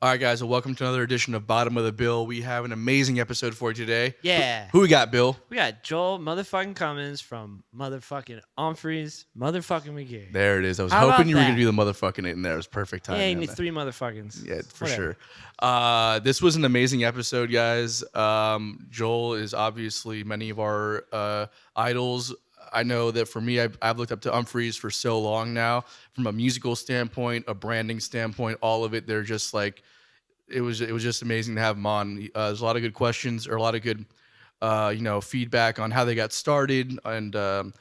All right, guys, well, welcome to another edition of Bottom of the Bill. We have an amazing episode for you today. Yeah. Who we got, Bill? We got Joel motherfucking Cummins from motherfucking Umphrey's motherfucking McGee. There it is. I was How hoping you were about going to do the motherfucking in there. It was perfect time. Yeah, you need three motherfuckings. Yeah, for Whatever. sure. This was an amazing episode, guys. Joel is obviously many of our idols. I know that for me, I've looked up to Umphrey's for so long now. From a musical standpoint, a branding standpoint, all of it, they're just like, it was just amazing to have him on. There's a lot of good questions or a lot of good, feedback on how they got started and, a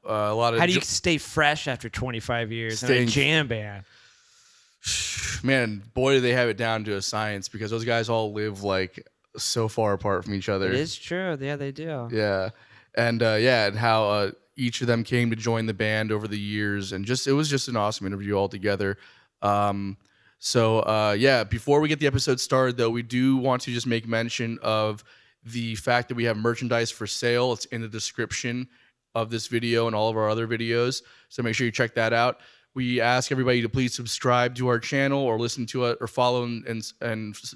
lot of. How do you stay fresh after 25 years in a jam band? Man, boy, do they have it down to a science because those guys all live like so far apart from each other. It is true. Yeah, they do. Yeah. And and how each of them came to join the band over the years, and it was just an awesome interview altogether. Before we get the episode started, though, we do want to just make mention of the fact that we have merchandise for sale. It's in the description of this video and all of our other videos, so make sure you check that out. We ask everybody to please subscribe to our channel or listen to it or follow and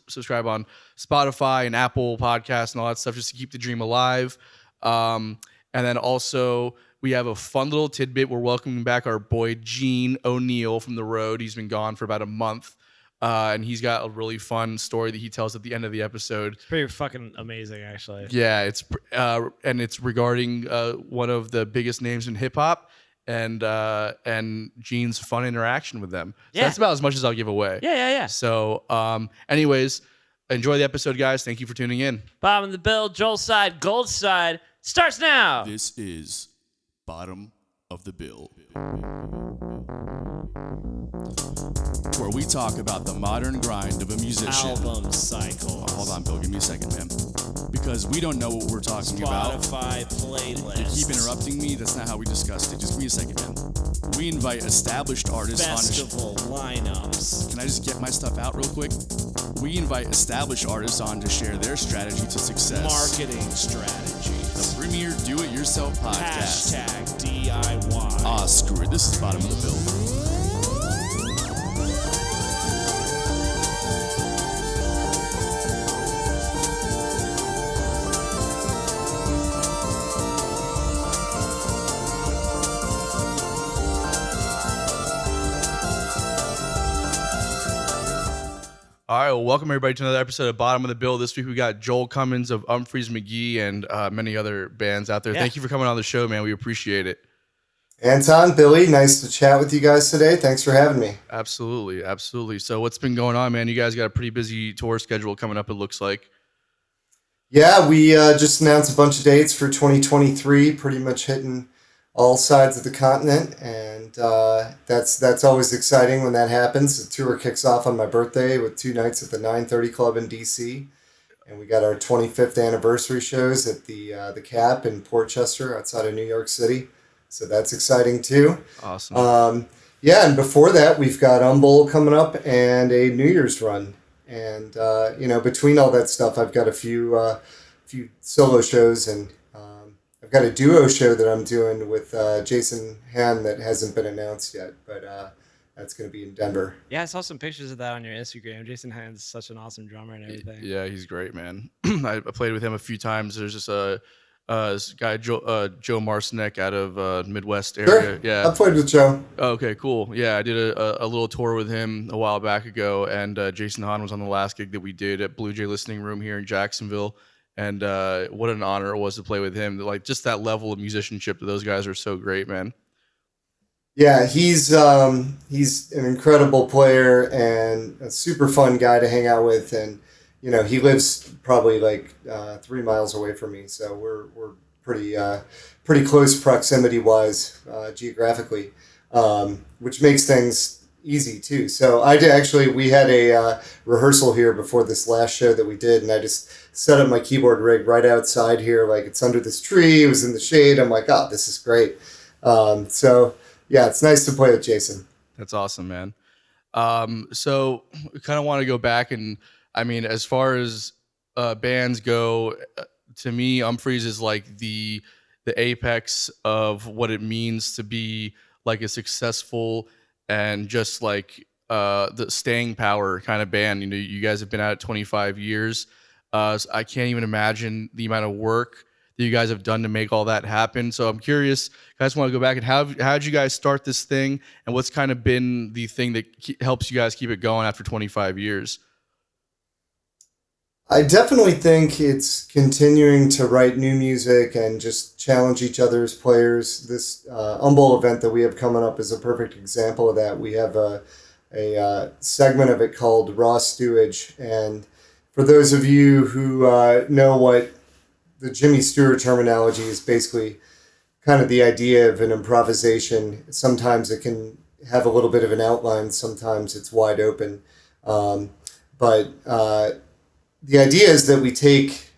subscribe on Spotify and Apple Podcasts and all that stuff just to keep the dream alive. And then also we have a fun little tidbit. We're welcoming back our boy Gene O'Neill from The Road. He's been gone for about a month. And he's got a really fun story that he tells at the end of the episode. It's pretty fucking amazing, actually. Yeah, it's regarding one of the biggest names in hip hop and Gene's fun interaction with them. So that's about as much as I'll give away. Yeah. So, anyways, enjoy the episode, guys. Thank you for tuning in. Bottom of the bill, Joel's side, Gold's side starts now. This is Bottom of the Bill, where we talk about the modern grind of a musician. Album cycle. Oh, hold on, Bill. Give me a second, man. Because we don't know what we're talking about. Spotify playlist. You keep interrupting me. That's not how we discussed it. Just give me a second, man. We invite established artists Festival lineups. Can I just get my stuff out real quick? We invite established artists on to share their strategy to success. Marketing strategies. The premier do-it-yourself podcast. Hashtag DIY. Ah, screw it. This is Bottom of the Bill. All right, well, welcome everybody to another episode of Bottom of the Bill. This week we got Joel Cummins of Umphrey's McGee and many other bands out there. Yeah. Thank you for coming on the show, man. We appreciate it. Anton, Billy, nice to chat with you guys today. Thanks for having me. Absolutely. So what's been going on, man? You guys got a pretty busy tour schedule coming up, it looks like. Yeah, we just announced a bunch of dates for 2023, pretty much hitting all sides of the continent, and that's always exciting when that happens. The tour kicks off on my birthday with 2 nights at the 930 Club in DC, and we got our 25th anniversary shows at the Cap in Portchester outside of New York City, so that's exciting too. Awesome. And before that, we've got Bowl coming up and a New Year's run, and between all that stuff, I've got a few solo shows, and I've got a duo show that I'm doing with Jason Han that hasn't been announced yet, but that's going to be in Denver. Yeah, I saw some pictures of that on your Instagram. Jason Hand's such an awesome drummer and everything. Yeah, he's great, man. I played with him a few times. There's just this guy, Joe Marcinek out of Midwest area. Sure. Yeah, I've played with Joe. Okay, cool. Yeah, I did a little tour with him a while back ago, and Jason Hahn was on the last gig that we did at Blue Jay Listening Room here in Jacksonville. And what an honor it was to play with him. Like, just that level of musicianship, those guys are so great, man. Yeah, he's an incredible player and a super fun guy to hang out with, and he lives probably like 3 miles away from me, so we're pretty close proximity wise geographically, which makes things easy too. So we had a rehearsal here before this last show that we did, and I just set up my keyboard rig right outside here, like it's under this tree. It was in the shade. I'm like, oh, this is great. So yeah, it's nice to play with Jason. That's awesome, man. So we kind of want to go back, and I mean, as far as bands go, to me, Umphrey's is like the apex of what it means to be like a successful and just like the staying power kind of band. You know, you guys have been at it 25 years. So I can't even imagine the amount of work that you guys have done to make all that happen. So I'm curious, I just want to go back and how did you guys start this thing, and what's kind of been the thing that helps you guys keep it going after 25 years? I definitely think it's continuing to write new music and just challenge each other as players. This Humble event that we have coming up is a perfect example of that. We have a segment of it called Raw Stewage, and for those of you who know what the Jimmy Stewart terminology is, basically kind of the idea of an improvisation. Sometimes it can have a little bit of an outline, sometimes it's wide open. But the idea is that we take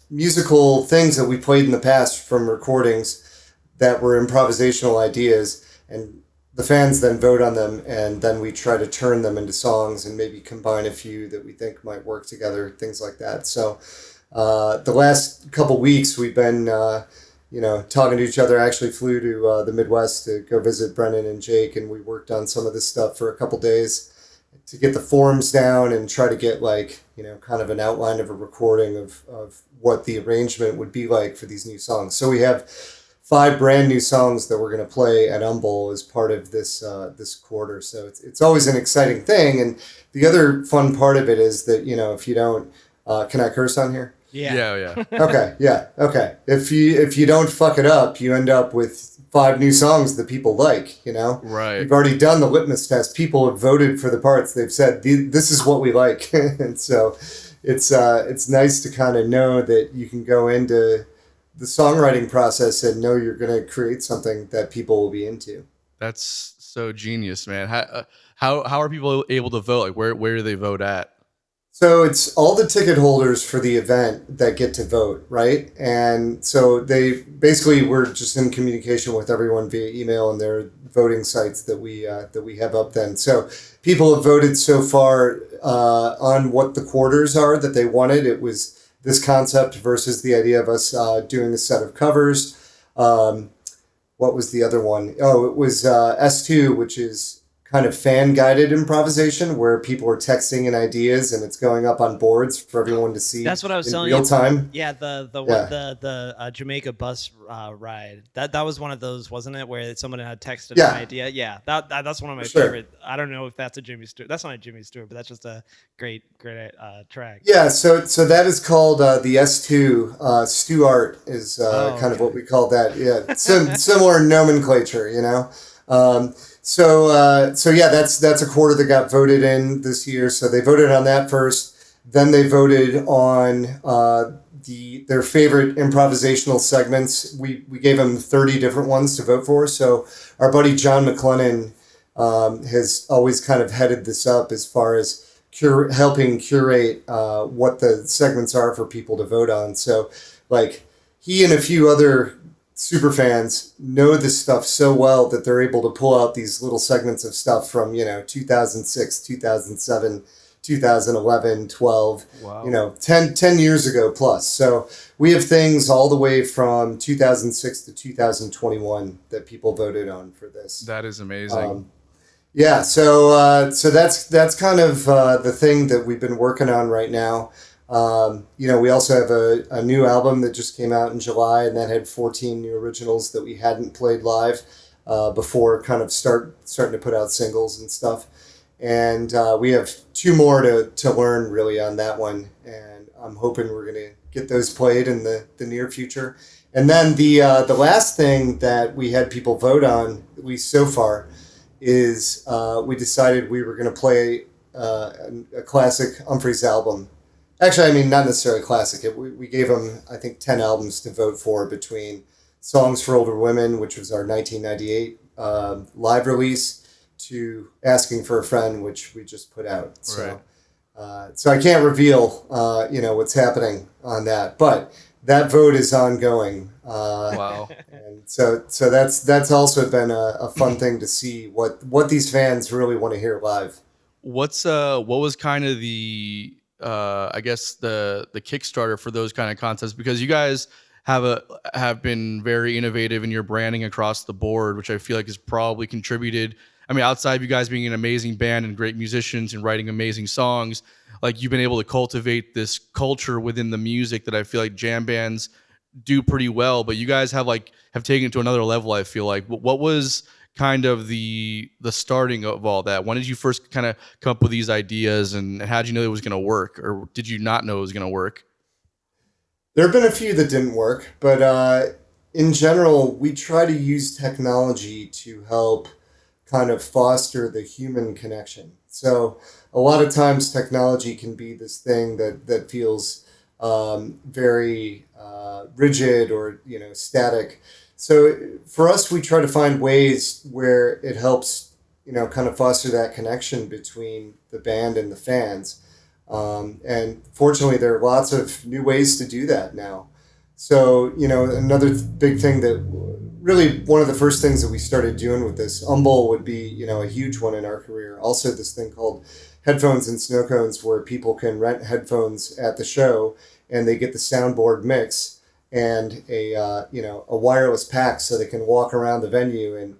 musical things that we played in the past from recordings that were improvisational ideas, and the fans then vote on them, and then we try to turn them into songs and maybe combine a few that we think might work together, things like that. So the last couple weeks we've been talking to each other. I actually flew to the Midwest to go visit Brennan and Jake, and we worked on some of this stuff for a couple days to get the forms down and try to get kind of an outline of a recording of what the arrangement would be like for these new songs. So we have 5 brand new songs that we're going to play at Humble as part of this this quarter. So it's always an exciting thing. And the other fun part of it is that, if you don't, can I curse on here? Yeah. Okay. Yeah. Okay. If you don't fuck it up, you end up with 5 new songs that people like, Right. You've already done the litmus test. People have voted for the parts. They've said, this is what we like. And so it's nice to kind of know that you can go into the songwriting process and know you're going to create something that people will be into. That's so genius, man. How are people able to vote? Like, where do they vote at? So it's all the ticket holders for the event that get to vote, right? And so we're just in communication with everyone via email and their voting sites that we have up then. So people have voted so far on what the quarters are that they wanted. It was this concept versus the idea of us doing a set of covers. What was the other one? Oh, it was S2, which is kind of fan-guided improvisation where people are texting in ideas and it's going up on boards for everyone to see. That's what I was telling real you. time. Yeah, the Jamaica bus ride. That was one of those, wasn't it? Where someone had texted an idea. Yeah, that's one of my favorite. I don't know if that's a Jimmy Stewart. That's not a Jimmy Stewart, but that's just a great track. Yeah, so that is called the S2. Stuart is kind of what we call that. Yeah, similar nomenclature, So yeah, that's a quarter that got voted in this year. So they voted on that first. Then they voted on their favorite improvisational segments. We gave them 30 different ones to vote for. So our buddy John McLennan has always kind of headed this up as far as helping curate what the segments are for people to vote on. So he and a few other super fans know this stuff so well that they're able to pull out these little segments of stuff from 2006, 2007, 2011, 12, Wow. 10 years ago plus. So we have things all the way from 2006 to 2021 that people voted on for this. That is amazing. Yeah, so that's kind of the thing that we've been working on right now. We also have a new album that just came out in July, and that had 14 new originals that we hadn't played live before kind of starting to put out singles and stuff. And we have 2 more to learn really on that one, and I'm hoping we're going to get those played in the near future. And then the last thing that we had people vote on, at least so far, is we decided we were going to play a classic Umphrey's album. Actually, I mean, not necessarily classic. We gave them, I think, 10 albums to vote for, between Songs for Older Women, which was our 1998 live release, to Asking for a Friend, which we just put out. So, so I can't reveal, what's happening on that, but that vote is ongoing. Wow. And so that's also been a fun thing to see what these fans really want to hear live. What was kind of the I guess the Kickstarter for those kind of concepts, because you guys have been very innovative in your branding across the board, which I feel like has probably contributed I mean, outside of you guys being an amazing band and great musicians and writing amazing songs, like you've been able to cultivate this culture within the music that I feel like jam bands do pretty well. But you guys have taken it to another level. I feel like what was kind of the starting of all that? When did you first kind of come up with these ideas, and how did you know it was going to work, or did you not know it was going to work? There have been a few that didn't work, but in general, we try to use technology to help kind of foster the human connection. So a lot of times technology can be this thing that feels very rigid or static. So for us, we try to find ways where it helps kind of foster that connection between the band and the fans. And fortunately, there are lots of new ways to do that now. So, another big thing that really one of the first things that we started doing with this, Umphrey would be, a huge one in our career. Also, this thing called headphones and snow cones, where people can rent headphones at the show and they get the soundboard mix and a wireless pack so they can walk around the venue and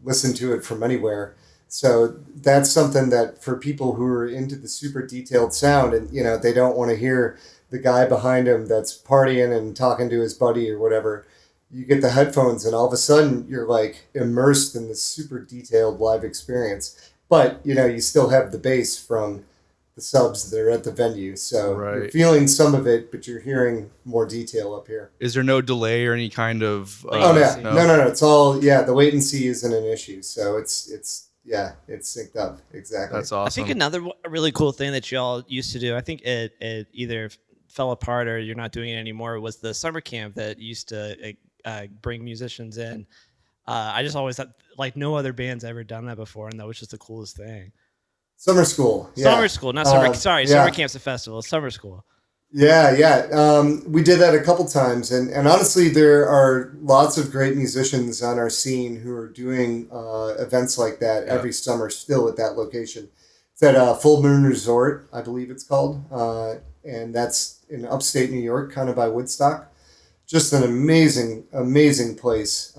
listen to it from anywhere. So that's something that for people who are into the super detailed sound and, they don't want to hear the guy behind him that's partying and talking to his buddy or whatever, you get the headphones and all of a sudden you're like immersed in this super detailed live experience. But, you still have the bass from the subs that are at the venue. So you're feeling some of it, but you're hearing more detail up here. Is there no delay or any kind of... No. It's all, the latency isn't an issue. So it's synced up. Exactly. That's awesome. I think another really cool thing that y'all used to do, I think it either fell apart or you're not doing it anymore, was the summer camp that used to bring musicians in. I just always thought, like, no other band's ever done that before, and that was just the coolest thing. Summer school. Yeah. Summer school, not summer. Summer camp's a festival. Summer school. Yeah. We did that a couple times, and honestly, there are lots of great musicians on our scene who are doing events like that every summer still at that location. It's at Full Moon Resort, I believe it's called, and that's in upstate New York, kind of by Woodstock. Just an amazing place.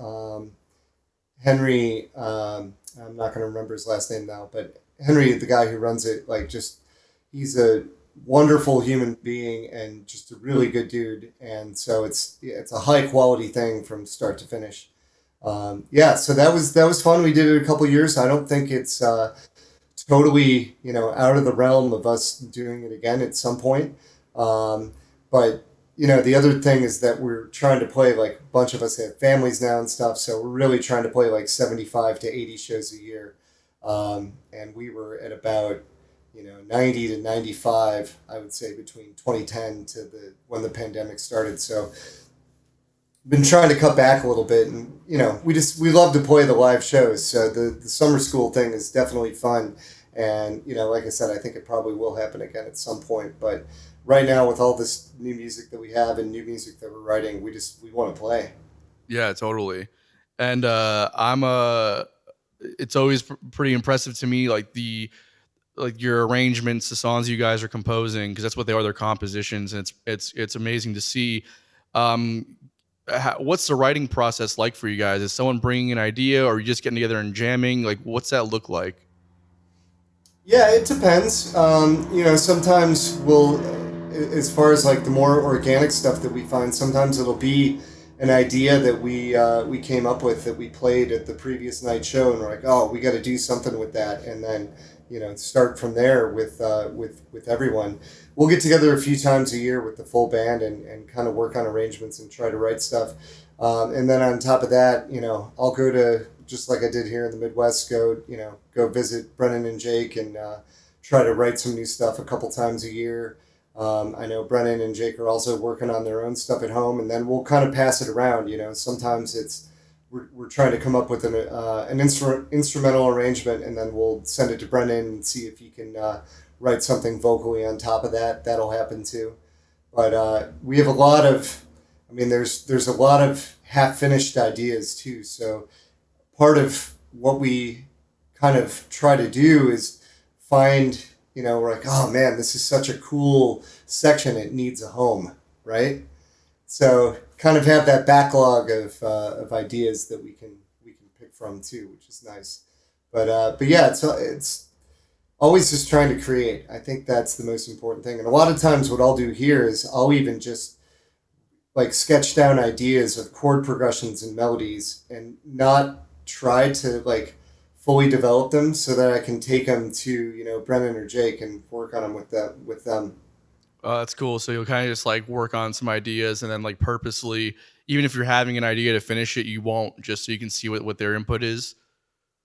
Henry, I'm not going to remember his last name now, but Henry, the guy who runs it, he's a wonderful human being and just a really good dude. And so it's a high quality thing from start to finish. So that was fun. We did it a couple of years. I don't think it's totally, out of the realm of us doing it again at some point. But the other thing is that we're trying to play, a bunch of us have families now and stuff. So we're really trying to play 75 to 80 shows a year. And we were at about, 90 to 95, I would say, between 2010 to when the pandemic started. So been trying to cut back a little bit, and we love to play the live shows. So the summer school thing is definitely fun, and like I said, I think it probably will happen again at some point. But right now, with all this new music that we have and new music that we're writing, we want to play. Yeah, totally. And it's always pretty impressive to me, your arrangements, the songs you guys are composing, because that's what they are, they're compositions, and it's amazing to see. What's the writing process like for you guys? Is someone bringing an idea, or are you just getting together and jamming? What's that look like? Yeah, it depends. Sometimes we'll, as far as the more organic stuff that we find, sometimes it'll be an idea that we came up with that we played at the previous night show, and we're like, oh, we got to do something with that, and then start from there with everyone. We'll get together a few times a year with the full band and kind of work on arrangements and try to write stuff. And then on top of that, I'll go to, just like I did here in the Midwest, go visit Brennan and Jake and try to write some new stuff a couple times a year. I know Brennan and Jake are also working on their own stuff at home, and then we'll kind of pass it around. Sometimes we're trying to come up with an instrumental arrangement, and then we'll send it to Brennan and see if he can write something vocally on top of that. That'll happen too. But we have a lot of, there's a lot of half-finished ideas too. So part of what we kind of try to do is find, we're like, oh man, this is such a cool section. It needs a home, right? So kind of have that backlog of ideas that we can pick from too, which is nice. But yeah, it's always just trying to create. I think that's the most important thing. And a lot of times what I'll do here is I'll even just like sketch down ideas of chord progressions and melodies and not try to like fully develop them so that I can take them to, Brennan or Jake and work on them with them. Oh, that's cool. So you'll kind of just like work on some ideas and then like purposely, even if you're having an idea to finish it, you won't, just so you can see what their input is.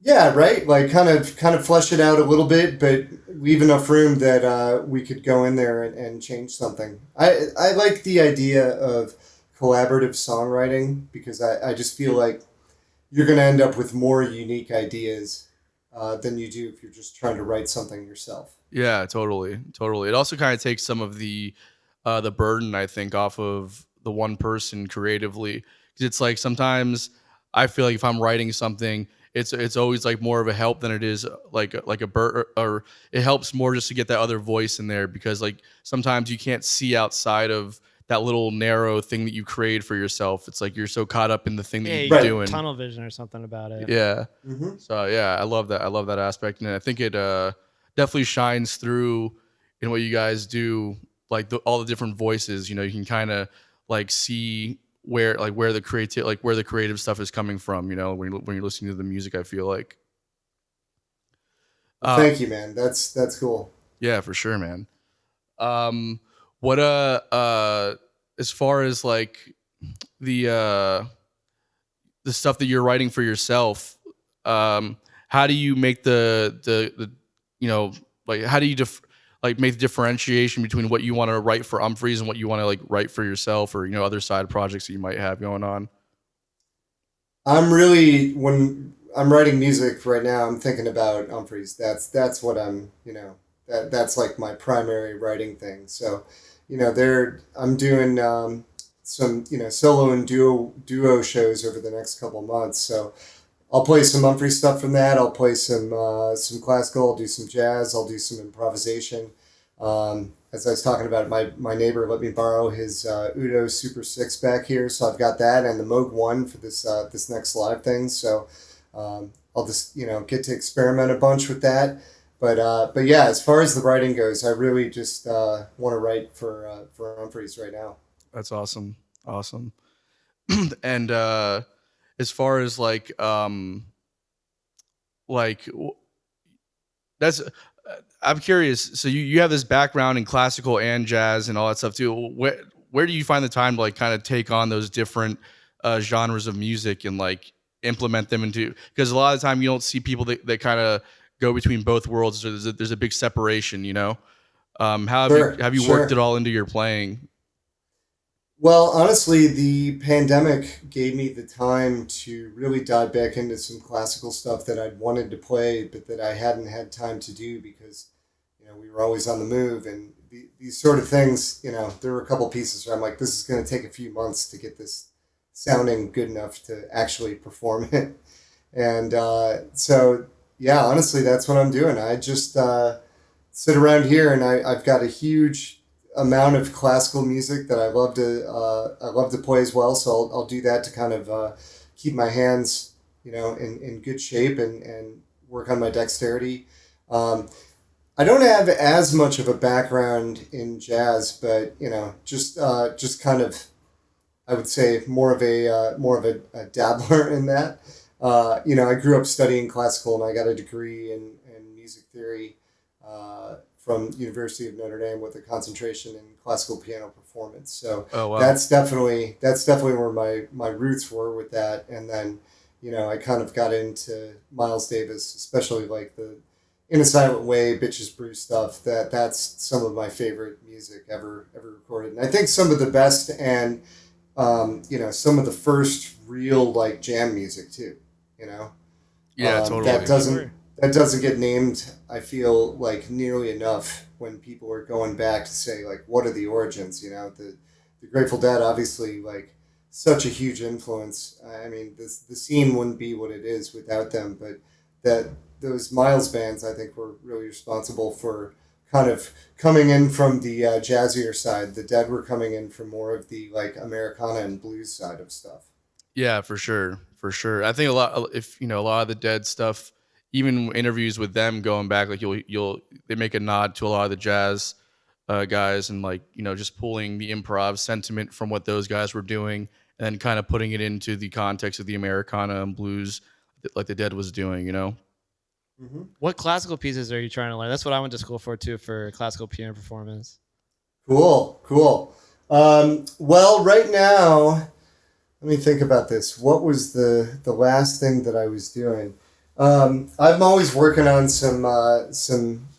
Yeah, right. Like kind of flesh it out a little bit, but leave enough room that we could go in there and change something. I like the idea of collaborative songwriting because I just feel like you're going to end up with more unique ideas than you do if you're just trying to write something yourself. Yeah, totally. It also kind of takes some of the burden, I think, off of the one person creatively, because it's like sometimes I feel like if I'm writing something, it's always like more of a help than it is like a bird, or it helps more just to get that other voice in there, because like sometimes you can't see outside of that little narrow thing that you create for yourself. It's like you're so caught up in the thing that Yeah, you're you doing. tunnel vision or something about it. Yeah. Mm-hmm. So yeah, I love that. I love that aspect, and I think it definitely shines through in what you guys do. Like all the different voices, you can kind of like see where the creative stuff is coming from. When you're listening to the music, I feel like. Thank you, man. That's cool. Yeah, for sure, man. What as far as like the stuff that you're writing for yourself, how do you make the like how do you make the differentiation between what you want to write for Umphrey's and what you want to like write for yourself, or other side projects that you might have going on? When I'm writing music right now, I'm thinking about Umphrey's. That's what I'm, that's like my primary writing thing. So, I'm doing some, solo and duo shows over the next couple months. So I'll play some Umphrey stuff from that. I'll play some classical. I'll do some jazz. I'll do some improvisation. As I was talking about, my neighbor let me borrow his Udo Super 6 back here, so I've got that and the Moog 1 for this next live thing. So I'll just get to experiment a bunch with that. But yeah, as far as the writing goes, I really just want to write for Umphrey's right now. That's awesome. And as far as that's I'm curious. So you have this background in classical and jazz and all that stuff too. Where do you find the time to like kind of take on those different genres of music and like implement them into? Because a lot of the time you don't see people that kind of go between both worlds. So there's a big separation. How have you worked it all into your playing? Well, honestly, the pandemic gave me the time to really dive back into some classical stuff that I'd wanted to play, but that I hadn't had time to do because, we were always on the move. And these sort of things, there were a couple pieces where I'm like, this is going to take a few months to get this sounding good enough to actually perform it. And so, yeah, honestly, that's what I'm doing. I just sit around here and I've got a huge amount of classical music that I love to play as well. So I'll do that to kind of keep my hands, in good shape and work on my dexterity. I don't have as much of a background in jazz, but just kind of, I would say more of a dabbler in that. I grew up studying classical and I got a degree in music theory from University of Notre Dame with a concentration in classical piano performance. So Oh, wow. that's definitely where my roots were with that. And then, I kind of got into Miles Davis, especially like the In a Silent Way, Bitches Brew stuff. That's some of my favorite music ever recorded. And I think some of the best and, some of the first real like jam music too, Yeah, totally. That doesn't get named, I feel like, nearly enough when people are going back to say, like, what are the origins? The Grateful Dead, obviously, like, such a huge influence. I mean, the scene wouldn't be what it is without them, but those Miles bands, I think, were really responsible for kind of coming in from the jazzier side. The Dead were coming in from more of the, like, Americana and blues side of stuff. Yeah, for sure. I think a lot of the Dead stuff, even interviews with them going back, like they make a nod to a lot of the jazz guys, and like, just pulling the improv sentiment from what those guys were doing and then kind of putting it into the context of the Americana and blues like the Dead was doing, Mm-hmm. What classical pieces are you trying to learn? That's what I went to school for too, for classical piano performance. Cool. Well, right now, let me think about this. What was the last thing that I was doing? I'm always working on some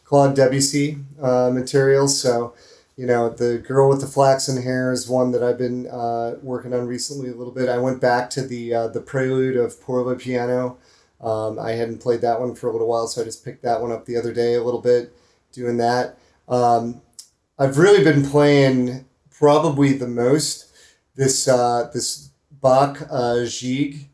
Claude Debussy materials. So, the Girl with the Flaxen Hair is one that I've been working on recently a little bit. I went back to the Prelude of Pour le Piano. I hadn't played that one for a little while, so I just picked that one up the other day a little bit, doing that. I've really been playing probably the most this Bach Gigue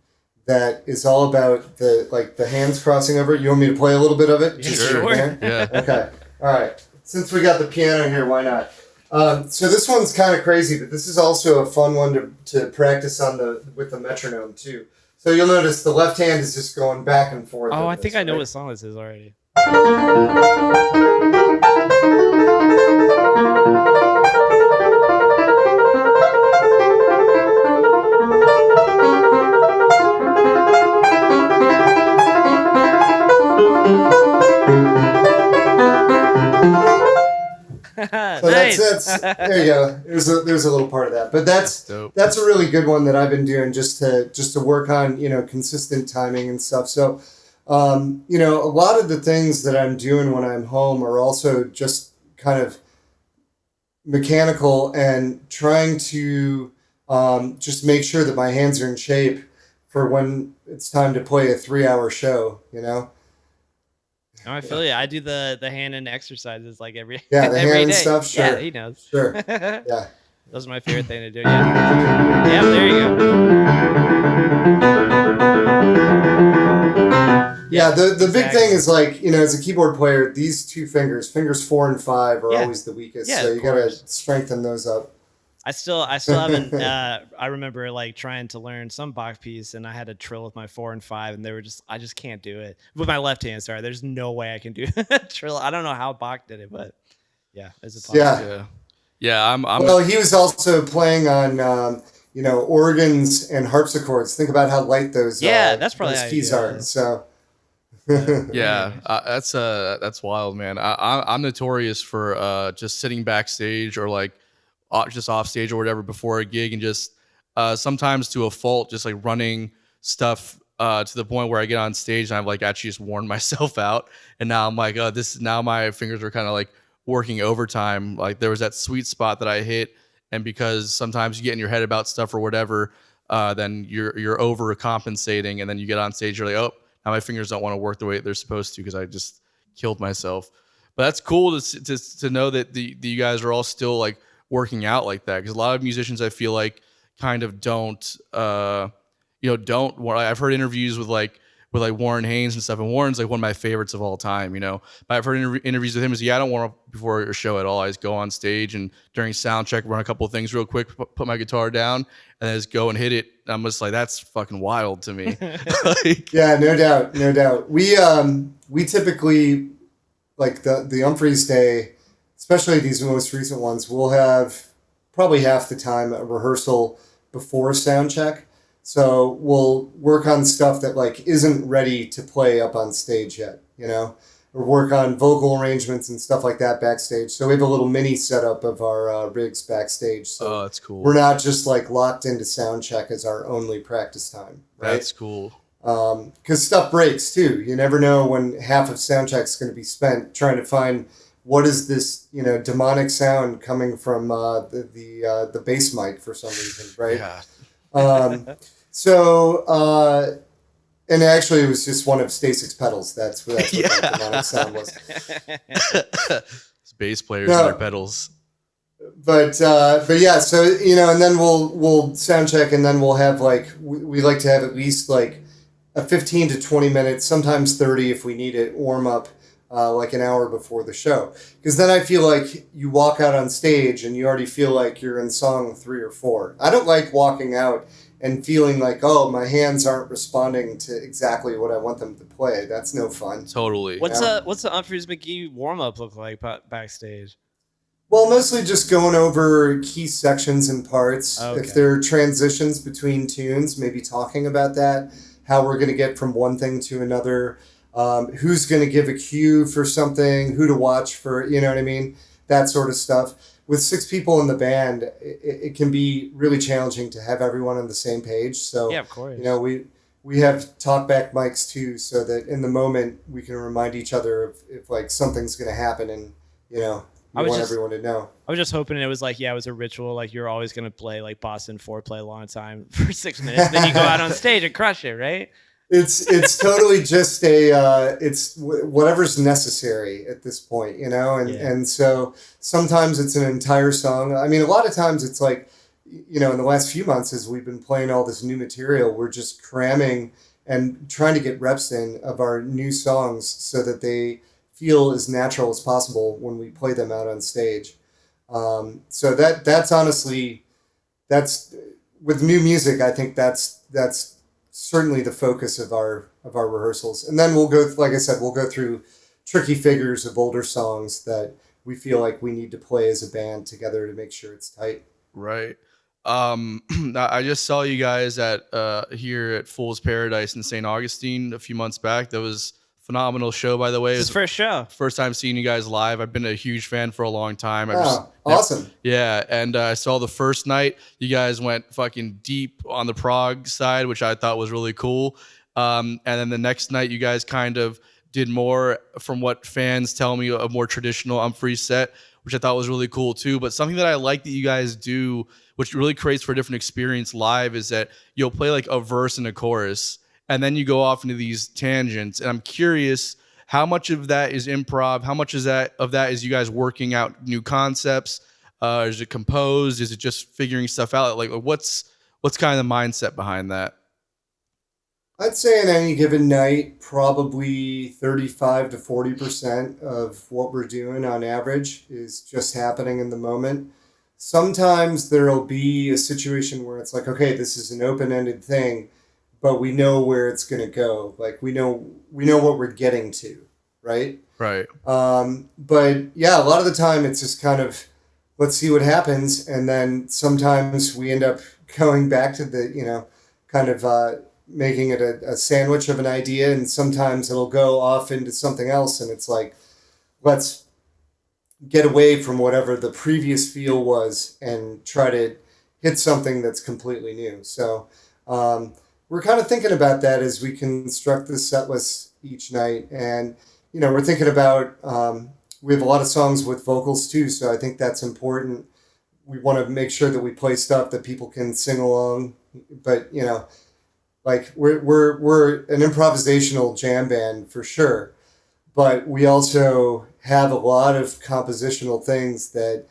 that is all about the hands crossing over. You want me to play a little bit of it? Yeah, sure. Yeah. Okay. All right. Since we got the piano here, why not? So this one's kind of crazy, but this is also a fun one to practice with the metronome too. So you'll notice the left hand is just going back and forth. Oh, I think I know what song this is already. So that's there you go. There's a little part of that, but that's a really good one that I've been doing just to work on consistent timing and stuff. So a lot of the things that I'm doing when I'm home are also just kind of mechanical and trying to just make sure that my hands are in shape for when it's time to play a 3-hour show. No, I feel you. I do the hand and exercises like every the every hand day. stuff. Sure. Yeah, he knows. Sure. Yeah. Those are my favorite thing to do. Yeah. Yeah, there you go. Yeah, the big exactly. thing is like, as a keyboard player, these two fingers 4 and 5 are Yeah. always the weakest. Yeah, So of you got to course. strengthen those up. I still haven't. I remember like trying to learn some Bach piece, and I had to trill with my 4 and 5, and I just can't do it with my left hand. Sorry, there's no way I can do trill. I don't know how Bach did it, but yeah, it's a possibility. Yeah. Well, he was also playing on, organs and harpsichords. Think about how light those that's probably those how you keys do are. it. So That's wild, man. I'm notorious for just sitting backstage or like just off stage or whatever before a gig, and just sometimes to a fault, just like running stuff to the point where I get on stage and I've like actually just worn myself out, and now I'm like, now my fingers are kind of like working overtime. Like there was that sweet spot that I hit, and because sometimes you get in your head about stuff or whatever, then you're overcompensating, and then you get on stage, you're like, oh, now my fingers don't want to work the way they're supposed to because I just killed myself. But that's cool to know that you guys are all still like working out like that, because a lot of musicians I feel like kind of don't. I've heard interviews with Warren Haynes and stuff, and Warren's like one of my favorites of all time, But I've heard interviews with him is, I don't warm up before a show at all. I just go on stage and during sound check, run a couple of things real quick, put my guitar down, and then just go and hit it. I'm just like, that's fucking wild to me. yeah, no doubt. We typically, like the Umphrey's day, especially these most recent ones, we'll have probably half the time a rehearsal before sound check. So we'll work on stuff that like isn't ready to play up on stage yet, or work on vocal arrangements and stuff like that backstage. So we have a little mini setup of our rigs backstage. So that's cool. We're not just like locked into sound check as our only practice time. Right? That's cool. Because stuff breaks too. You never know when half of sound check is going to be spent trying to find what is this, demonic sound coming from the bass mic for some reason, right? Yeah. And actually it was just one of Stasic's pedals. That's what that demonic sound was. It's bass players and their pedals. But yeah, so, and then we'll sound check, and then we'll have we like to have at least like a 15 to 20 minutes, sometimes 30 if we need it, warm up like an hour before the show. Because then I feel like you walk out on stage and you already feel like you're in song 3 or 4. I don't like walking out and feeling like, oh, my hands aren't responding to exactly what I want them to play. That's no fun. Totally. What's the Umphrey's McGee warm up look like backstage? Well, mostly just going over key sections and parts. Okay. If there are transitions between tunes, maybe talking about that, how we're going to get from one thing to another, who's going to give a cue for something, who to watch for, you know what I mean? That sort of stuff. With 6 people in the band, it can be really challenging to have everyone on the same page. So, Yeah, of course. you know, we have talkback mics too, so that in the moment we can remind each other if like something's going to happen, and you know, we want everyone to know. I was just hoping it was like, it was a ritual. Like you're always going to play like Boston foreplay a long time for 6 minutes. Then you go out on stage and crush it, right? It's totally just it's whatever's necessary at this point, you know? And so sometimes it's an entire song. I mean, a lot of times it's like, you know, in the last few months as we've been playing all this new material, we're just cramming and trying to get reps in of our new songs so that they feel as natural as possible when we play them out on stage. So that's honestly, with new music, I think that's certainly the focus of our rehearsals. And then we'll go, like I said, we'll go through tricky figures of older songs that we feel like we need to play as a band together to make sure it's tight. Right. I just saw you guys at here at Fool's Paradise in St. Augustine a few months back. That was a phenomenal show, by the way. It was first show. First time seeing you guys live. I've been a huge fan for a long time. Awesome. Yeah, and I saw the first night. You guys went fucking deep on the prog side, which I thought was really cool. And then the next night, you guys kind of did more, from what fans tell me, a more traditional Umphrey set, which I thought was really cool too. But something that I like that you guys do, which really creates for a different experience live, is that you'll play like a verse and a chorus, and then you go off into these tangents. And I'm curious, how much of that is improv? How much is that is you guys working out new concepts? Is it composed? Is it just figuring stuff out? Like what's kind of the mindset behind that? I'd say on any given night, probably 35 to 40% of what we're doing on average is just happening in the moment. Sometimes there'll be a situation where it's like, okay, this is an open-ended thing, but we know where it's going to go. Like we know what we're getting to, right? Right. But yeah, a lot of the time it's just kind of, let's see what happens. And then sometimes we end up going back to the, you know, kind of making it a sandwich of an idea. And sometimes it'll go off into something else. And it's like, let's get away from whatever the previous feel was and try to hit something that's completely new. So we're kind of thinking about that as we construct the set list each night. And, you know, we're thinking about, we have a lot of songs with vocals too. So I think that's important. We want to make sure that we play stuff that people can sing along, but you know, like we're an improvisational jam band for sure, but we also have a lot of compositional things that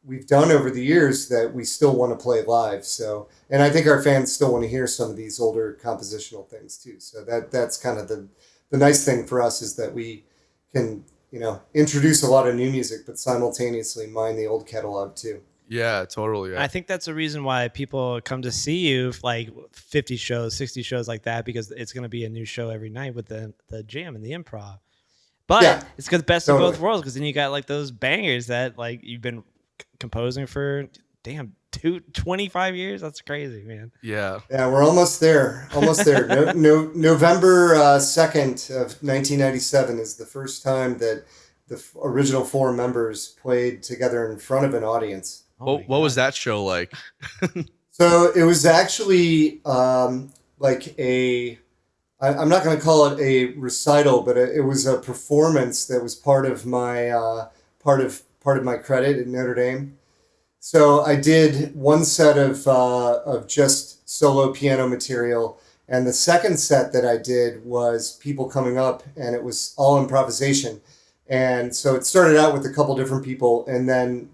we've done over the years that we still want to play live. So, and I think our fans still want to hear some of these older compositional things too. So that's kind of the nice thing for us, is that we can, you know, introduce a lot of new music, but simultaneously mine the old catalog too. Yeah, totally. Yeah. I think that's the reason why people come to see you, like 50 shows, 60 shows like that, because it's going to be a new show every night with the jam and the improv. But yeah, it's because best of both worlds, because then you got like those bangers that like you've been composing for 25 years. That's crazy, man. Yeah. Yeah, we're almost there. Almost there. November 2nd of 1997 is the first time that the original 4 members played together in front of an audience. What was that show like? So it was actually like I'm not going to call it a recital, but it was a performance that was part of my part of my credit at Notre Dame. So I did one set of just solo piano material, and the second set that I did was people coming up, and it was all improvisation. And so it started out with a couple different people, and then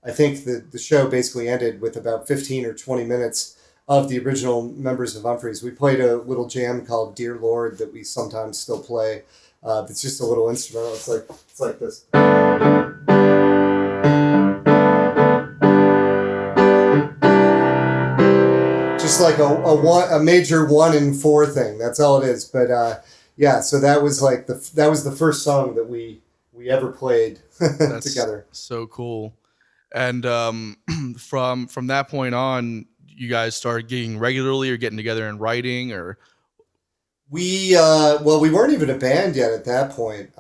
I think the show basically ended with about 15 or 20 minutes of the original members of Umphrey's. We played a little jam called Dear Lord that we sometimes still play. It's just a little instrumental. It's like this. Just just like a major 1 in 4 thing. That's all it is. But yeah, so that was like the first song that we ever played together. So cool. And from that point on, you guys started getting regularly or getting together and writing, or we weren't even a band yet at that point.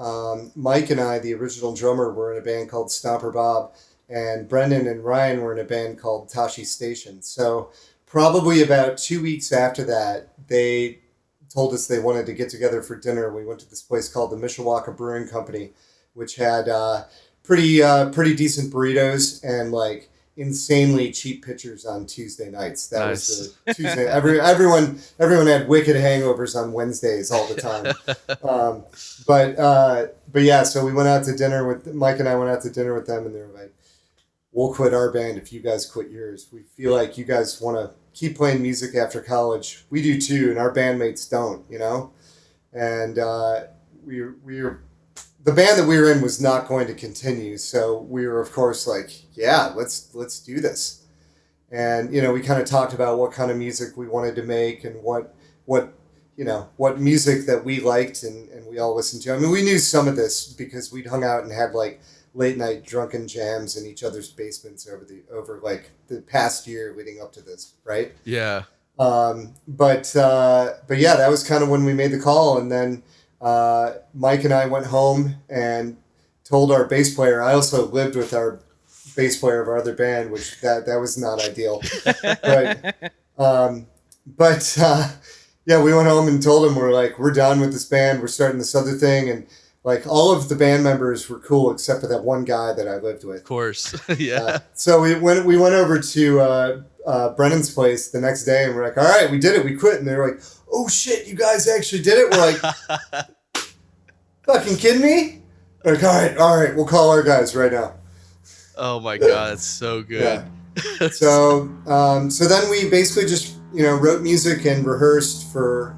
Mike and I, the original drummer, were in a band called Stomper Bob, and Brendan and Ryan were in a band called Tashi Station. So probably about 2 weeks after that, they told us they wanted to get together for dinner. We went to this place called the Mishawaka Brewing Company, which had pretty decent burritos and like insanely cheap pitchers on Tuesday nights. That was the Tuesday. Everyone had wicked hangovers on Wednesdays all the time. But yeah, so we went out to dinner with Mike and I went out to dinner with them, and they were like, "We'll quit our band if you guys quit yours. We feel like you guys want to keep playing music after college. We do too, and our bandmates don't, you know." And we were. The band that we were in was not going to continue, so we were, of course, like, yeah, let's do this. And, you know, we kind of talked about what kind of music we wanted to make and what music that we liked and we all listened to. I mean, we knew some of this because we'd hung out and had, like, late-night drunken jams in each other's basements over the past year leading up to this, right? Yeah. But yeah, that was kind of when we made the call, and then Mike and I went home and told our bass player. I also lived with our bass player of our other band, which that was not ideal. But yeah, we went home and told him we're done with this band. We're starting this other thing, and like all of the band members were cool except for that one guy that I lived with. Of course, yeah. So we went over to Brennan's place the next day, and we're like, all right, we did it. We quit, and they were like, oh shit, you guys actually did it? We're like, fucking kidding me? We're like, all right, we'll call our guys right now. Oh my god, that's so good. Yeah. So then we basically just wrote music and rehearsed for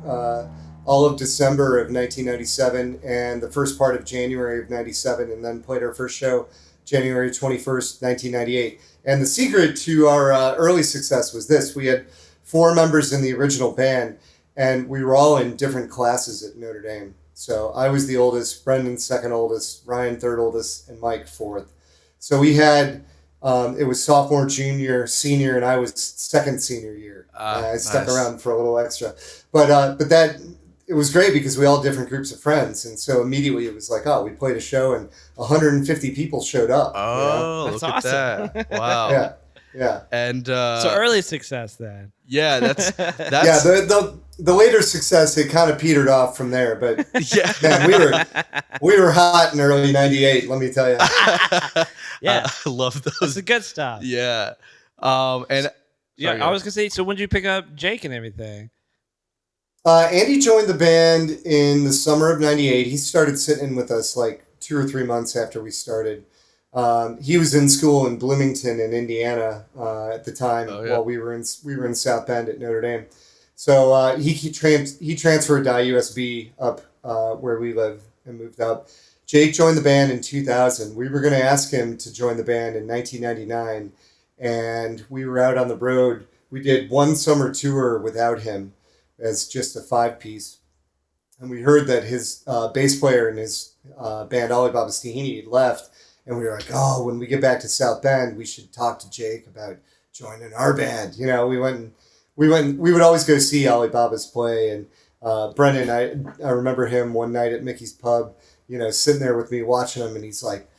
all of December of 1997 and the first part of January of 97, and then played our first show January 21st, 1998. And the secret to our early success was this: we had 4 members in the original band, and we were all in different classes at Notre Dame. So I was the oldest, Brendan second oldest, Ryan third oldest, and Mike fourth. So we had, it was sophomore, junior, senior, and I was second senior year. I stuck around for a little extra. But that, it was great because we all had different groups of friends. And so immediately it was like, oh, we played a show and 150 people showed up. Oh, That's look awesome. at that. Wow. Yeah. Yeah. And so early success then. Yeah, that's yeah. The later success, it kind of petered off from there, but yeah, man, we were hot in early '98. Let me tell you. Yeah, I love those. That's the good stuff. Yeah, and yeah, sorry, I was gonna say. So when did you pick up Jake and everything? Andy joined the band in the summer of '98. He started sitting with us like 2 or 3 months after we started. He was in school in Bloomington in Indiana at the time. While we were in South Bend at Notre Dame. So he transferred to IUSB up where we live and moved up. Jake joined the band in 2000. We were going to ask him to join the band in 1999, and we were out on the road. We did one summer tour without him as just a 5-piece, and we heard that his bass player in his band Alibaba Stahini had left. And we were like, oh, when we get back to South Bend, we should talk to Jake about joining our band. You know, we would always go see Alibaba's play. And Brendan, I remember him one night at Mickey's Pub, sitting there with me watching him. And he's like,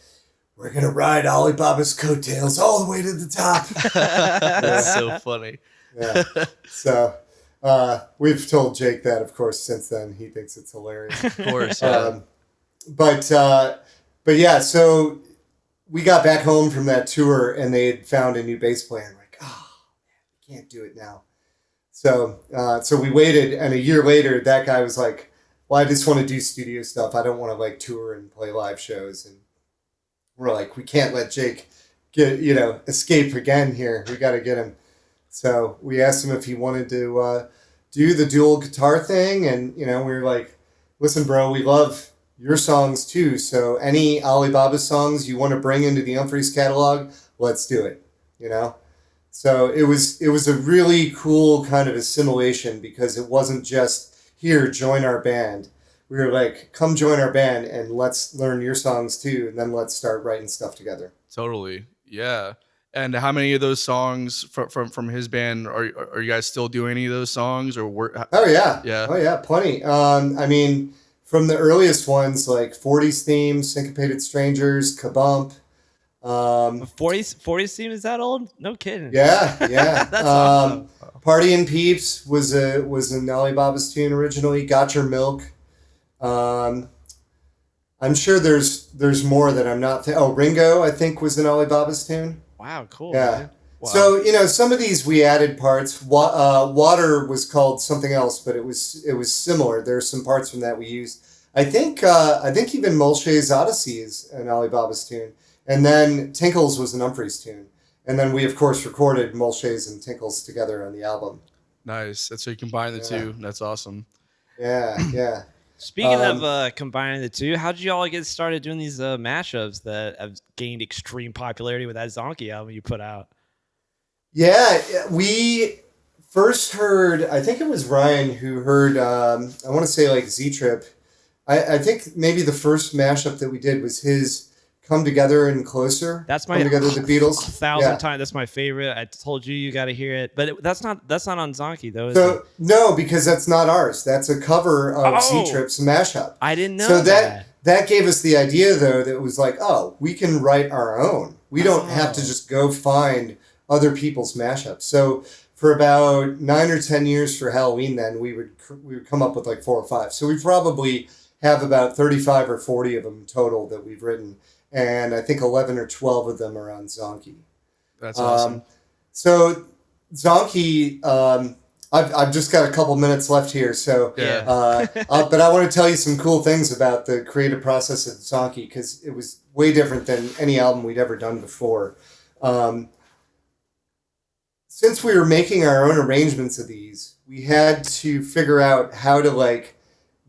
we're going to ride Alibaba's coattails all the way to the top. That's so funny. Yeah. So we've told Jake that, of course, since then. He thinks it's hilarious. Of course, yeah. But yeah, so we got back home from that tour and they had found a new bass player. And we're like, oh, man, we can't do it now. So we waited, and a year later, that guy was like, well, I just want to do studio stuff. I don't want to like tour and play live shows. And we're like, we can't let Jake escape again here. We got to get him. So we asked him if he wanted to do the dual guitar thing. And, we were like, listen, bro, we love your songs too. So any Alibaba songs you want to bring into the Umphrey's catalog, let's do it, So it was a really cool kind of assimilation because it wasn't just here, join our band. We were like, come join our band and let's learn your songs too, and then let's start writing stuff together. Totally. Yeah. And how many of those songs from his band are you guys still doing any of those songs or were? Oh yeah. Yeah. Oh yeah, plenty. I mean, from the earliest ones like 40s Theme, Syncopated Strangers, Kabump. 40s theme is that old? No kidding. Yeah. That's awesome. Party and Peeps was an Alibaba's tune originally. Got Your Milk. I'm sure there's more that I'm not. Ringo, I think, was an Alibaba's tune. Wow, cool. Yeah. Man. Wow. So some of these we added parts. Water was called something else, but it was similar. There's some parts from that we used. I think even Molche's Odyssey is an Alibaba's tune, and then Tinkles was an Umphrey's tune, and then we of course recorded Molche's and Tinkles together on the album. Nice. That's so you combine the two. That's awesome. Yeah. Speaking of combining the two, how did you all get started doing these mashups that have gained extreme popularity with that Zonky album you put out? Yeah, we first heard, I think it was Ryan who heard, I want to say like Z-Trip. I think maybe the first mashup that we did was his Come Together and Closer. That's my Come Together, the Beatles. 1,000 times. That's my favorite. I told you got to hear it, but that's not on Zonky though. Is So it? no, because that's not ours. That's a cover of Z-Trip's mashup. I didn't know So that. that gave us the idea though that it was like, oh, we can write our own. We don't have to just go find other people's mashups. So for about 9 or 10 years for Halloween, then we would come up with like 4 or 5. So we probably have about 35 or 40 of them total that we've written. And I think 11 or 12 of them are on Zonky. That's awesome. So Zonky, I've just got a couple minutes left here. So, but I want to tell you some cool things about the creative process of Zonky because it was way different than any album we'd ever done before. Since we were making our own arrangements of these, we had to figure out how to like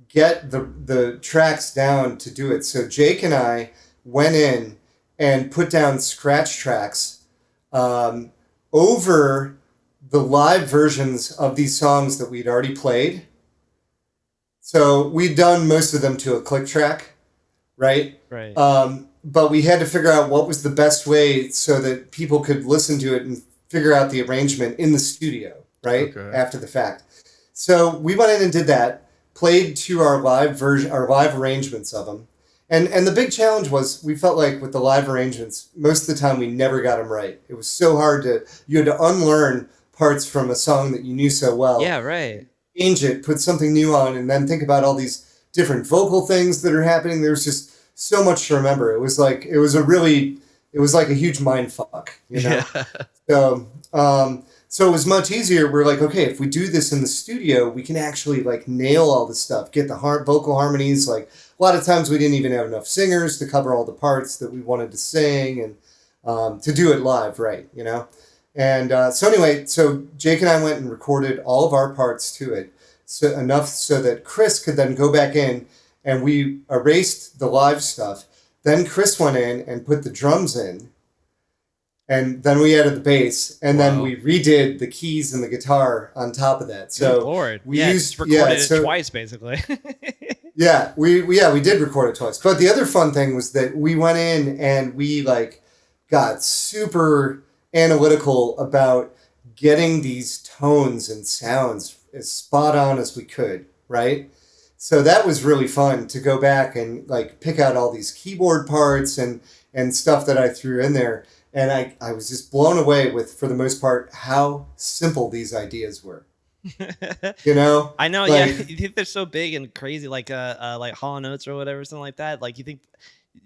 get the tracks down to do it. So Jake and I went in and put down scratch tracks over the live versions of these songs that we'd already played. So we'd done most of them to a click track, right? Right. But we had to figure out what was the best way so that people could listen to it and figure out the arrangement in the studio, right? Okay. After the fact. So we went in and did that, played to our live arrangements of them. And the big challenge was we felt like with the live arrangements, most of the time we never got them right. It was so hard you had to unlearn parts from a song that you knew so well. Yeah, right. Change it, put something new on, and then think about all these different vocal things that are happening. There's just so much to remember. It was like a huge mind fuck, you know? Yeah. So it was much easier. We're like, okay, if we do this in the studio, we can actually like nail all this stuff, get the vocal harmonies. Like a lot of times we didn't even have enough singers to cover all the parts that we wanted to sing and to do it live, right, you know? And so anyway, so Jake and I went and recorded all of our parts to it, so enough so that Chris could then go back in and we erased the live stuff. Then Chris went in and put the drums in. And then we added the bass, and then we redid the keys and the guitar on top of that. So good Lord. we recorded it twice, basically. we did record it twice. But the other fun thing was that we went in and we like got super analytical about getting these tones and sounds as spot on as we could, right? So that was really fun to go back and like pick out all these keyboard parts and stuff that I threw in there. And I was just blown away with, for the most part, how simple these ideas were. You know? I know, like, yeah. You think they're so big and crazy, like Hall & Oates or whatever, something like that. Like you think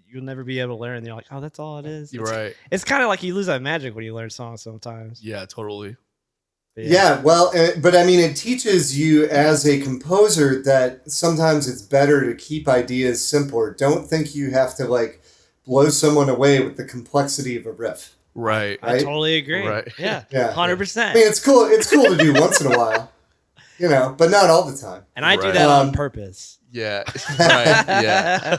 you'll never be able to learn. And you're like, oh, that's all it is. You're right. It's kind of like you lose that magic when you learn songs sometimes. Yeah, totally. Yeah, well, but I mean, it teaches you as a composer that sometimes it's better to keep ideas simpler. Don't think you have to like blow someone away with the complexity of a riff. Right. I totally agree. Right. Yeah. Yeah. 100%. I mean, it's cool. It's cool to do once in a while, you know, but not all the time. And I do that on purpose. Yeah. Right. Yeah.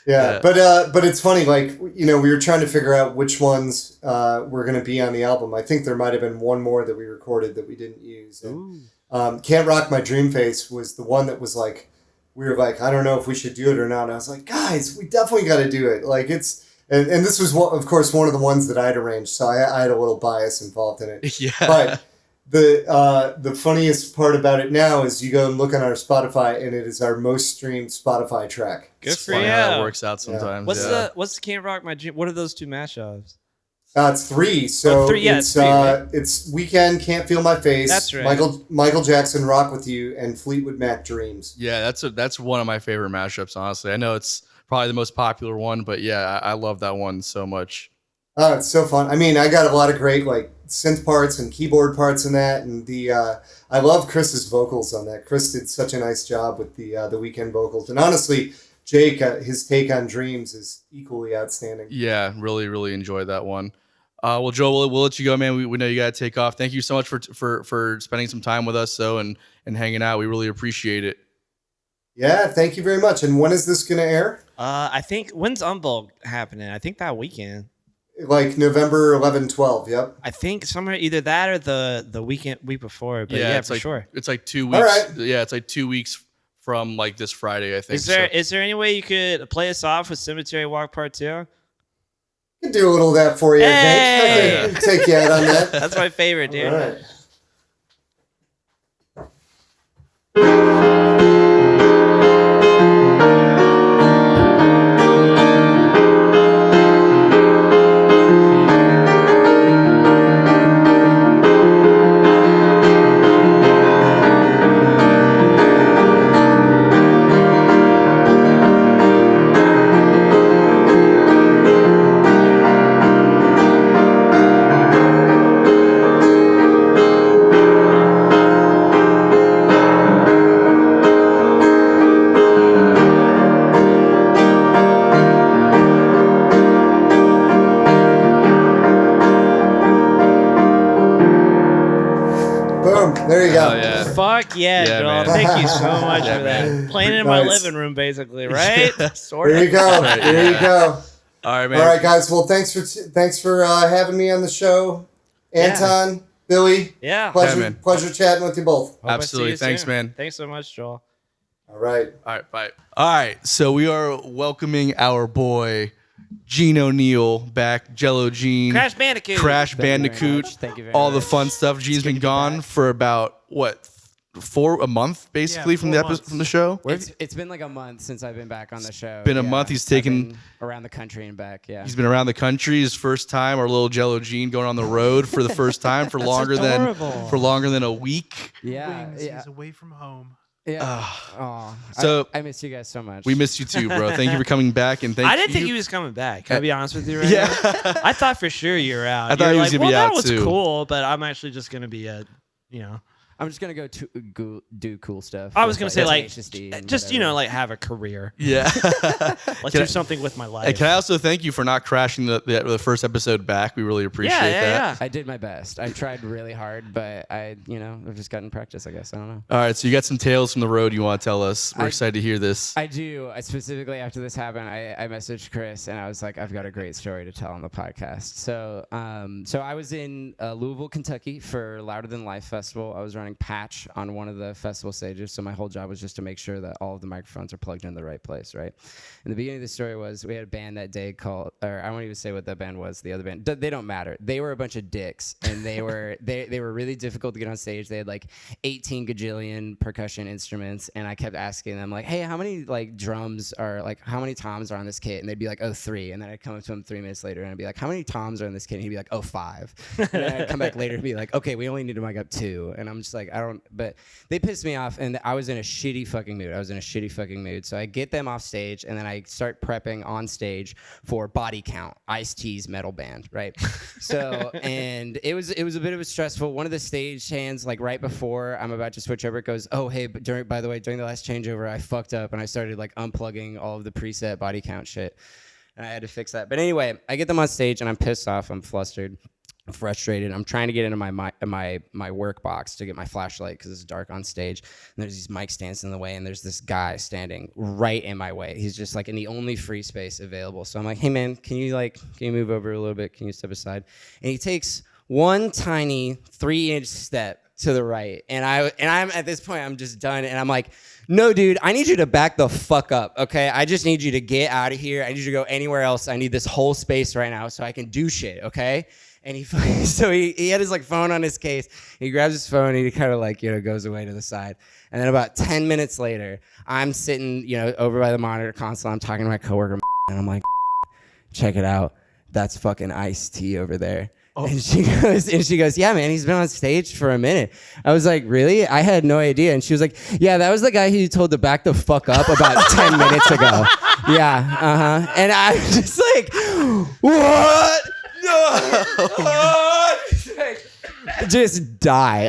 Yeah, but it's funny, like, you know, we were trying to figure out which ones were going to be on the album. I think there might have been one more that we recorded that we didn't use. And, Can't Rock My Dream Face was the one that was like, we were like, I don't know if we should do it or not. And I was like, guys, we definitely got to do it. Like, it's, and this was, of course, one of the ones that I'd arranged. So I had a little bias involved in it. Yeah. But the funniest part about it now is you go and look on our Spotify, and it is our most streamed Spotify track. Good It's for funny you. how it works out sometimes. What's the Can't Rock My Dream? What are those two mashups? It's 3. So three, yeah, it's, it's 3, right? it's Weekend, Can't Feel My Face. That's right. Michael Jackson, Rock With You, and Fleetwood Mac, Dreams. Yeah, that's one of my favorite mashups, honestly. I know it's probably the most popular one, but yeah, I love that one so much. Oh, it's so fun. I mean, I got a lot of great like synth parts and keyboard parts in that, and I love Chris's vocals on that. Chris did such a nice job with the Weekend vocals, and honestly, Jake, his take on Dreams is equally outstanding. Yeah, really, really enjoyed that one. Well, Joe, we'll let you go, man. We know you got to take off. Thank you so much for spending some time with us, and hanging out. We really appreciate it. Yeah, thank you very much. And when is this going to air? I think when's Unbolt happening? I think that weekend. Like November 11, 12. Yep. I think somewhere either that or the week before. But yeah, it's for like, sure. It's like 2 weeks. All right. Yeah, it's like 2 weeks from like this Friday, I think. Is there any way you could play us off with Cemetery Walk Part 2? I can do a little of that for you, Hey! I think. Take you out on that. That's my favorite, dude. All right. There you go. Oh, yeah. Fuck yeah, Yeah, Joel. man. Thank you so much Yeah, for that. man. Playing in my Nice. living room, basically, right? Sort There of. you go. Right, There yeah. you go. All right, man. All right, guys. Well, thanks for having me on the show, Anton, Billy. Yeah. Pleasure, man. pleasure chatting with you both. Hope I see Absolutely. you Thanks, soon. man. Thanks so much, Joel. All right. All right, bye. All right, so we are welcoming our boy Gene O'Neill back. Jello Gene, Crash Bandicoot. Crash Thank you very Bandicoot, much. Thank you very all the much. fun stuff. Gene's been gone for about what, a month basically from the episode from the show. It's been like a month since I've been back on the show. been a month. He's taken- I've been around the country and back. Yeah. He's been around the country. His first time, our little Jello Gene going on the road for the first time for longer than a week. Yeah. Wings, Yeah. he's away from home. Yeah. Ah. Oh, So- I miss you guys so much. We miss you too, bro. Thank you for coming back, and thank I didn't you. think he was coming back. Can I be honest with you right Yeah. now? I thought for sure you were out. I thought You he were was like, gonna be well, out that was too. cool, but I'm actually just going to be I'm just gonna do cool stuff. I was with, going to say, like, Tenacious D and just, whatever. like, have a career. Yeah. Let's Can do I- something with my And life. can I also thank you for not crashing the first episode back? We really appreciate that. I did my best. I tried really hard, but I've just gotten practice. I guess I don't know. All right, so you got some tales from the road you want to tell us. We're I- excited to hear this. I do. I specifically after this happened, I messaged Chris and I was like, I've got a great story to tell on the podcast. So, so I was in Louisville, Kentucky for Louder Than Life Festival. I was running patch on one of the festival stages. So my whole job was just to make sure that all of the microphones are plugged in the right place, right? And the beginning of the story was we had a band that day called, or I won't even say what that band was. The other band, they don't matter. They were a bunch of dicks, and they were they were really difficult to get on stage. They had like 18 gajillion percussion instruments, and I kept asking them like, hey, how many like drums are like how many toms are on this kit? And they'd be like, oh, 3. And then I'd come up to them 3 minutes later and I'd be like, how many toms are on this kit? And he'd be like, oh, 5. And then I'd come back later and be like, okay, we only need to mic up 2. And I'm just like, but they pissed me off, and I was in a shitty fucking mood. So I get them off stage, and then I start prepping on stage for Body Count, Ice-T's metal band, right? So, and it was a bit of a stressful. One of the stage hands, like right before I'm about to switch over, it goes, oh, hey, but by the way, during the last changeover, I fucked up, and I started like unplugging all of the preset Body Count shit, and I had to fix that. But anyway, I get them on stage, and I'm pissed off, I'm flustered. I'm frustrated. I'm trying to get into my work box to get my flashlight because it's dark on stage. And there's these mic stands in the way, and there's this guy standing right in my way. He's just like in the only free space available. So I'm like, hey man, can you move over a little bit? Can you step aside? And he takes one tiny 3-inch step to the right, and I'm at this point, I'm just done, and I'm like, no, dude, I need you to back the fuck up, okay? I just need you to get out of here. I need you to go anywhere else. I need this whole space right now so I can do shit, okay? And he had his like phone on his case. He grabs his phone and he kind of like, goes away to the side. And then about 10 minutes later, I'm sitting, over by the monitor console. I'm talking to my coworker, and I'm like, check it out. That's fucking Ice-T over there. Oh. And she goes, yeah, man, he's been on stage for a minute. I was like, really? I had no idea. And she was like, yeah, that was the guy who you told to back the fuck up about 10 minutes ago. Yeah, uh-huh. And I was just like, what? No. Just die.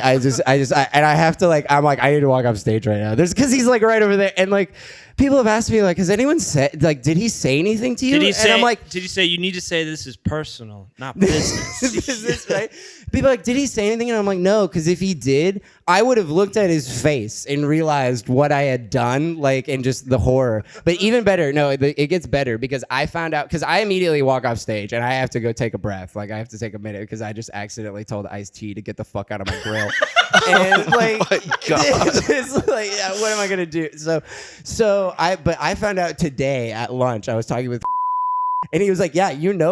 And I have to I need to walk off stage right now. Because he's like right over there. And like, people have asked me like, has anyone said, like, did he say anything to you? And I'm like, did you say you need to say this is personal, not business? Business, right? People are like, did he say anything? And I'm like, no, because if he did, I would have looked at his face and realized what I had done, like, and just the horror. But even better, no, it gets better because I found out, because I immediately walk off stage and I have to go take a breath. Like, I have to take a minute because I just accidentally told Ice-T to get the fuck out of my grill. And like, oh my God. It's like, yeah, what am I gonna do? But I found out today at lunch. I was talking with, and he was like, "Yeah,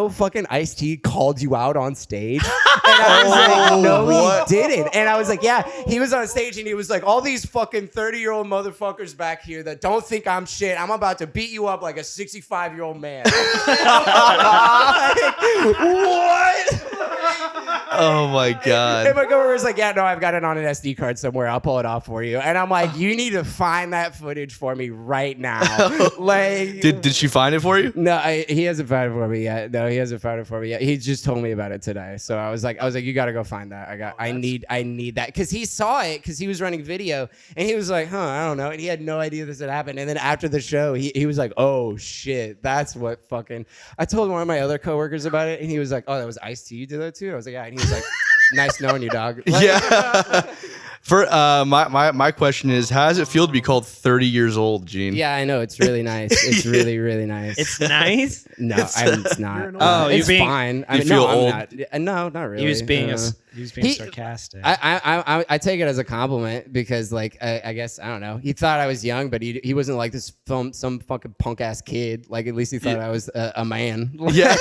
fucking Ice-T called you out on stage." And I was like, "No, he didn't." And I was like, "Yeah, he was on stage, and he was like, all these fucking 30-year-old motherfuckers back here that don't think I'm shit. I'm about to beat you up like a 65-year-old man." What? Oh my God. And my coworker was like, yeah, no, I've got it on an SD card somewhere. I'll pull it off for you. And I'm like, you need to find that footage for me right now. Like, did she find it for you? No, he hasn't found it for me yet. No, he hasn't found it for me yet. He just told me about it today. So I was like, you got to go find that. I need that. Because he saw it because he was running video and he was like, I don't know. And he had no idea this had happened. And then after the show, he was like, oh shit, that's what fucking, I told one of my other coworkers about it and he was like, oh, that was Ice-T you did that too? I was like, yeah. And he was like, nice knowing you, dog. Like, yeah. For my question is, how does it feel to be called 30 years old, Gene? Yeah, I know. It's really nice. It's really, really nice. It's nice? No, it's not. Oh, it's fine. You feel old? No, not really. He was being sarcastic. I take it as a compliment because, like, I guess, I don't know. He thought I was young, but he wasn't like this some fucking punk ass kid. Like, at least he thought I was a man. Yeah,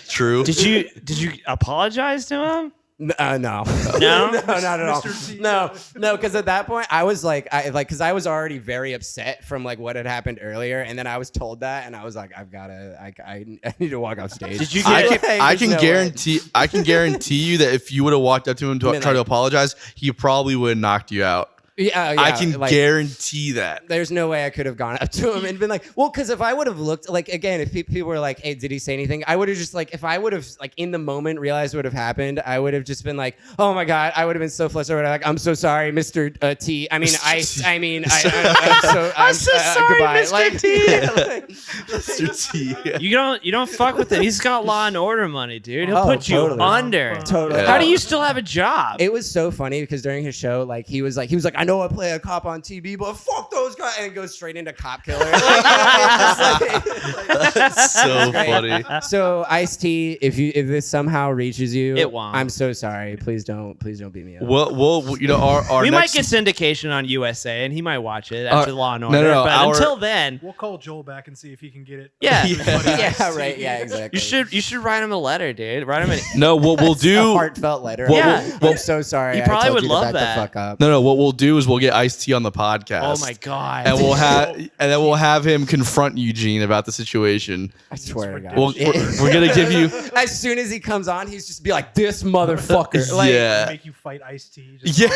true. Did you apologize to him? No, no, not at all. No, because at that point I was like, because I was already very upset from like what had happened earlier, and then I was told that, and I was like, I need to walk off stage. Did you get? I can guarantee you that if you would have walked up to him to try to apologize, he probably would have knocked you out. Yeah, I can guarantee that. There's no way I could have gone up to him and been like, well, because if I would have looked, like, again, if people were like, hey, did he say anything? I would have just, like, if I would have, like, in the moment realized what would have happened, I would have just been like, oh my God, I would have been so flustered. Like, I'm so sorry, Mr. T. I mean, I'm so sorry, goodbye. Mr. T. Mr. T. You don't fuck with it. He's got Law and Order money, dude. He'll put you under. Totally. Yeah. How do you still have a job? It was so funny because during his show, like, he was like, I know I play a cop on TV, but fuck those guys, and goes straight into cop killer. That's so funny. So Ice-T, if this somehow reaches you, it won't. I'm so sorry. Please don't beat me up. Well, you know, our we next... might get syndication on USA, and he might watch it after Law and Order. No, but until then, we'll call Joel back and see if he can get it. Yeah, yeah, right. Yeah, exactly. You should write him a letter, dude. Write him No, what we'll do, a heartfelt letter. I'm so sorry. He probably would love that. The fuck up. No, what we'll do is we'll get Ice-T on the podcast. Oh my God. And we'll have him confront Eugene about the situation. I swear to God. We're gonna give you. As soon as he comes on, he's just be like, this motherfucker. Like, yeah. Make you fight Ice-T. Yeah.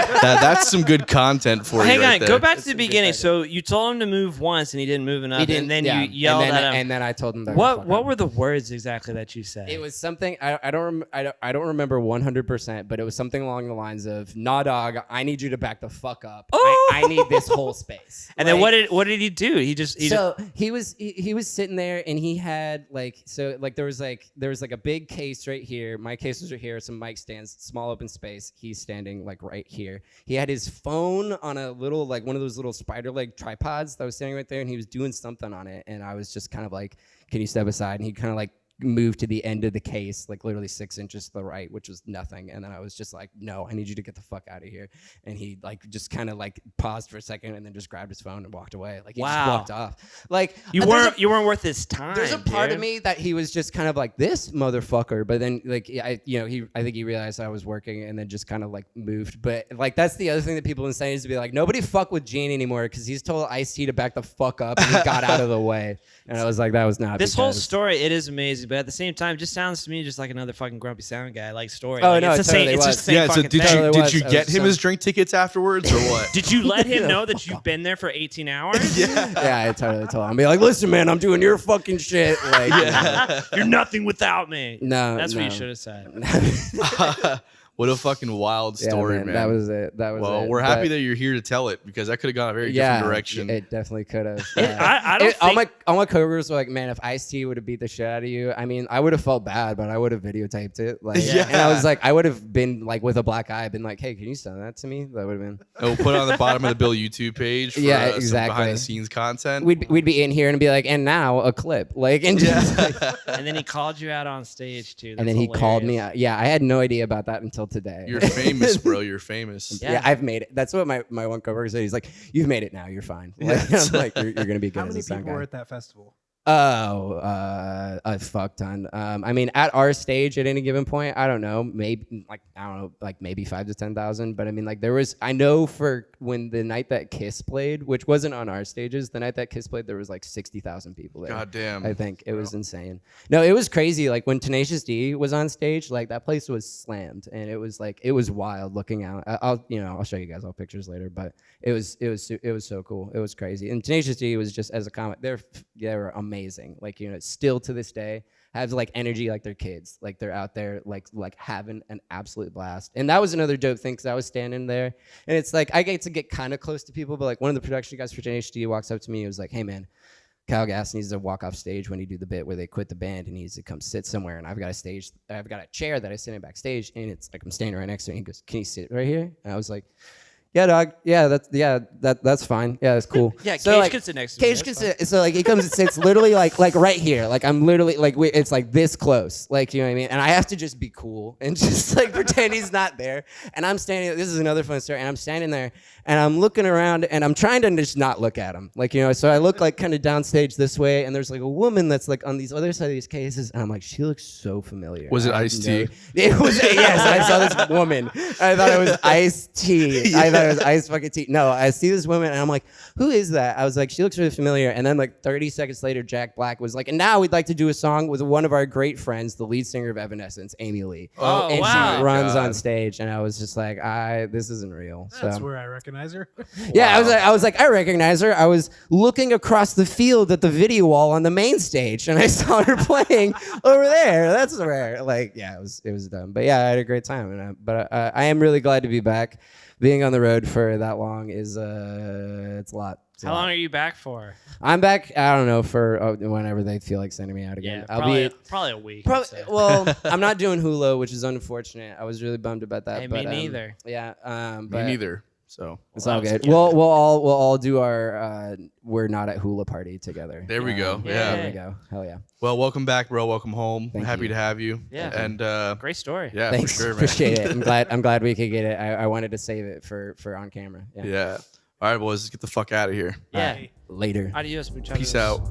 That's some good content for you. Hang on, there. go back to the beginning. So you told him to move once, and he didn't move enough, and then you yelled at him. And then I told him that. What were the words exactly that you said? It was something I don't remember 100%, but it was something along the lines of, "Nah, dog, I I need you to back the fuck up. Oh! I need this whole space. And then what did he do? He was sitting there and he had there was a big case right here. My case was right here, some mic stands, small open space. He's standing like right here. He had his phone on a little one of those little spider leg tripods that was standing right there, and he was doing something on it. And I was just kind of like, can you step aside? And he kind of like moved to the end of the case, like literally 6 inches to the right, which was nothing. And then I was just like, no, I need you to get the fuck out of here. And he like just kind of like paused for a second and then just grabbed his phone and walked away. Like he just walked off. Like you weren't worth his time. There's a part of me that he was just kind of like this motherfucker, but then like I think he realized I was working and then just kind of like moved. But like that's the other thing that people have been saying is to be like, nobody fuck with Gene anymore because he's told Ice-T to back the fuck up and he got out of the way. And I was like, that was not this whole story. It is amazing, but at the same time, it just sounds to me just like another fucking grumpy sound guy like story. Oh like, no, it's the totally same. was. It's just the same So fucking did thing. you get him his drink tickets afterwards or what? Did you let him know that you've been there for 18 hours? Yeah, I totally told him. Be like, listen, man, I'm doing your fucking shit. Like, You're nothing without me. No, that's what no. you should have said. What a fucking wild story, man. man. That was it. Well, we're happy that you're here to tell it because that could have gone a very different direction. It definitely could have. I don't think... all my coworkers were like, man, if Ice-T would have beat the shit out of you, I mean, I would have felt bad, but I would have videotaped it. Like, and I was like, I would have been like with a black eye, been like, hey, can you send that to me? That would have been. We'll put it on the bottom of the Bill YouTube page for exactly. some behind the scenes content. We'd be in here and be like, and now a clip, like, and just and then he called you out on stage too. And then he called me out. Yeah, I had no idea about that until today. You're famous, bro. You're famous. Yeah, I've made it. That's what my one coworker said. He's like, you've made it now. You're fine. Like, I'm like, you're gonna be good. How many as a sound people guy. were at that festival? A fuck ton. I mean, at our stage at any given point, I don't know, maybe 5 to 10,000. But I mean, like I know for when the night that Kiss played, which wasn't on our stages, the night that Kiss played, there was like 60,000 people there. God damn. I think it was insane. No, it was crazy. Like when Tenacious D was on stage, like that place was slammed, and it was wild looking out. I'll show you guys all pictures later, but it was so cool. It was crazy. And Tenacious D was just as a comic, they were amazing. Like, still to this day have like energy like they're kids. Like they're out there like having an absolute blast. And that was another dope thing because I was standing there and it's like I get to get kind of close to people, but like one of the production guys for Tenacious D walks up to me and was like, hey man, Kyle Gass needs to walk off stage when he do the bit where they quit the band and he needs to come sit somewhere. And I've got a chair that I sit in backstage and it's like I'm standing right next to him. He goes, can you sit right here? And I was like, yeah, dog. Yeah, that's fine. Yeah, that's cool. Yeah, so, Cage like, can sit next to me. Cage can sit. So like he comes and sits literally like right here. Like I'm literally like it's like this close. Like, you know what I mean? And I have to just be cool and just like pretend he's not there. And I'm standing. This is another fun story. And I'm standing there and I'm looking around and I'm trying to just not look at him. Like, so I look like kind of downstage this way and there's like a woman that's like on these other side of these cases and I'm like, she looks so familiar. Was it Ice-T? It was. Yes, I saw this woman. I thought it was Ice-T. I thought it was Ice fucking T. No, I see this woman and I'm like, who is that? I was like, she looks really familiar. And then like 30 seconds later, Jack Black was like, and now we'd like to do a song with one of our great friends, the lead singer of Evanescence, Amy Lee. Oh, and wow. she runs on stage and I was just like, this isn't real. That's So where I recognize her. yeah, I was like, I recognize her. I was looking across the field at the video wall on the main stage and I saw her playing over there. That's rare. Like, yeah, it was dumb. But yeah, I had a great time. And I am really glad to be back. Being on the road for that long is it's a lot. How long are you back for? I'm back. I don't know for whenever they feel like sending me out again. Yeah, I'll probably a week. well, I'm not doing Hulu, which is unfortunate. I was really bummed about that. Hey, but, me neither. Yeah, Me but neither. So it's all good. We'll all do our we're not at Hula party together. There we go. Yeah. There we go. Hell yeah. Well, welcome back, bro. Welcome home. Thank Happy you. to have you. Yeah. And Great story. yeah, Thanks. for sure, man. Appreciate it. I'm glad we could get it. I wanted to save it for on camera. Yeah. Yeah. All right, boys, let's get the fuck out of here. Yeah. Later. Adios, muchachos. Peace out.